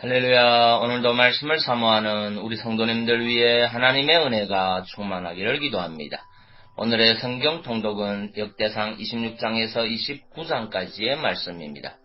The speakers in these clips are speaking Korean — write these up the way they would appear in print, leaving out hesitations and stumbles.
할렐루야. 오늘도 말씀을 사모하는 우리 성도님들 위해 하나님의 은혜가 충만하기를 기도합니다. 오늘의 성경 통독은 역대상 26장에서 29장까지의 말씀입니다.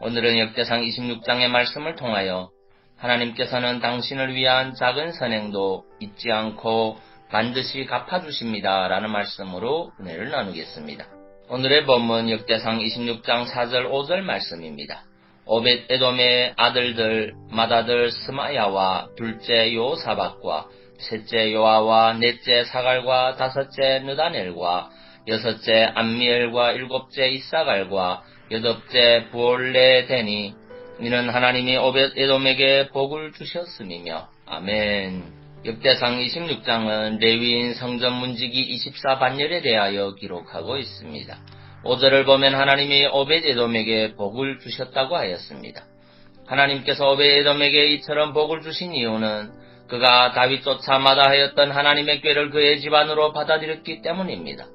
오늘은 역대상 26장의 말씀을 통하여 하나님께서는 당신을 위한 작은 선행도 잊지 않고 반드시 갚아주십니다 라는 말씀으로 은혜를 나누겠습니다. 오늘의 본문 역대상 26장 4절 5절 말씀입니다. 오벳 에돔의 아들들 맏아들 스마야와 둘째 요사박과 셋째 요아와 넷째 사갈과 다섯째 느다넬과 여섯째 암미엘과 일곱째 이사갈과 여덟째 부올레데니 이는 하나님이 오벳 에돔에게 복을 주셨음이며 아멘. 역대상 26장은 레위인 성전 문지기 24반열에 대하여 기록하고 있습니다. 5절을 보면 하나님이 오벳 에돔에게 복을 주셨다고 하였습니다. 하나님께서 오벳 에돔에게 이처럼 복을 주신 이유는 그가 다윗조차 마다하였던 하나님의 꾀를 그의 집안으로 받아들였기 때문입니다.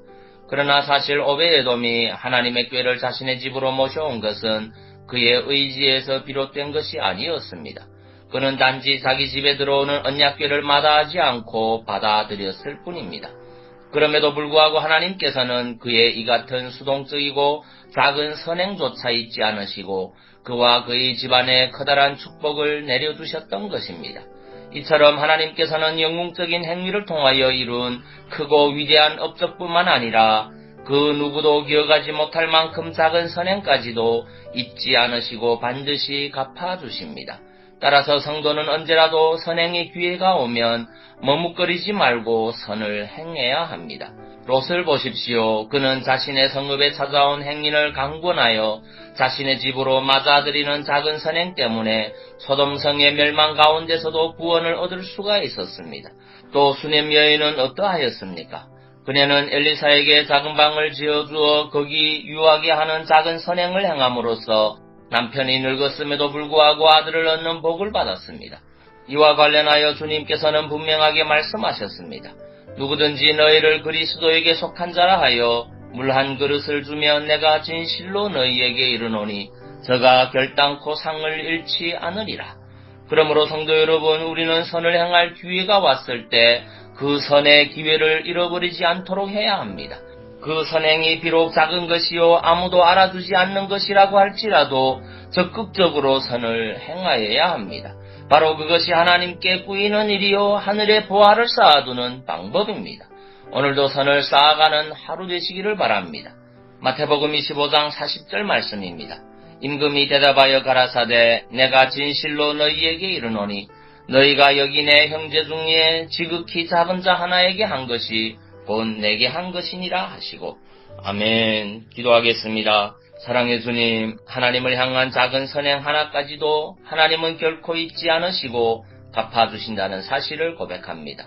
그러나 사실 오벳 에돔이 하나님의 꾀를 자신의 집으로 모셔온 것은 그의 의지에서 비롯된 것이 아니었습니다. 그는 단지 자기 집에 들어오는 언약궤를 마다하지 않고 받아들였을 뿐입니다. 그럼에도 불구하고 하나님께서는 그의 이 같은 수동적이고 작은 선행조차 잊지 않으시고 그와 그의 집안에 커다란 축복을 내려주셨던 것입니다. 이처럼 하나님께서는 영웅적인 행위를 통하여 이룬 크고 위대한 업적뿐만 아니라 그 누구도 기억하지 못할 만큼 작은 선행까지도 잊지 않으시고 반드시 갚아주십니다. 따라서 성도는 언제라도 선행의 기회가 오면 머뭇거리지 말고 선을 행해야 합니다. 롯을 보십시오. 그는 자신의 성읍에 찾아온 행인을 강권하여 자신의 집으로 맞아들이는 작은 선행 때문에 소돔성의 멸망 가운데서도 구원을 얻을 수가 있었습니다. 또 수넴 여인은 어떠하였습니까? 그녀는 엘리사에게 작은 방을 지어주어 거기 유하게 하는 작은 선행을 행함으로써 남편이 늙었음에도 불구하고 아들을 얻는 복을 받았습니다. 이와 관련하여 주님께서는 분명하게 말씀하셨습니다. 누구든지 너희를 그리스도에게 속한 자라 하여 물 한 그릇을 주면 내가 진실로 너희에게 이르노니 저가 결단코 상을 잃지 않으리라. 그러므로 성도 여러분, 우리는 선을 행할 기회가 왔을 때 그 선의 기회를 잃어버리지 않도록 해야 합니다. 그 선행이 비록 작은 것이요 아무도 알아두지 않는 것이라고 할지라도 적극적으로 선을 행하여야 합니다. 바로 그것이 하나님께 꾸이는 일이요 하늘에 보화를 쌓아두는 방법입니다. 오늘도 선을 쌓아가는 하루 되시기를 바랍니다. 마태복음 25장 40절 말씀입니다. 임금이 대답하여 가라사대 내가 진실로 너희에게 이르노니 너희가 여기 내 형제 중에 지극히 작은 자 하나에게 한 것이 곧 내게 한 것이니라 하시고 아멘. 기도하겠습니다. 사랑의 주님, 하나님을 향한 작은 선행 하나까지도 하나님은 결코 잊지 않으시고 갚아주신다는 사실을 고백합니다.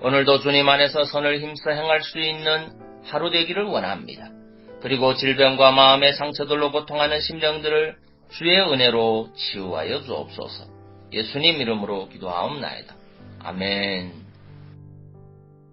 오늘도 주님 안에서 선을 힘써 행할 수 있는 하루 되기를 원합니다. 그리고 질병과 마음의 상처들로 고통하는 심령들을 주의 은혜로 치유하여 주옵소서. 예수님 이름으로 기도하옵나이다. 아멘.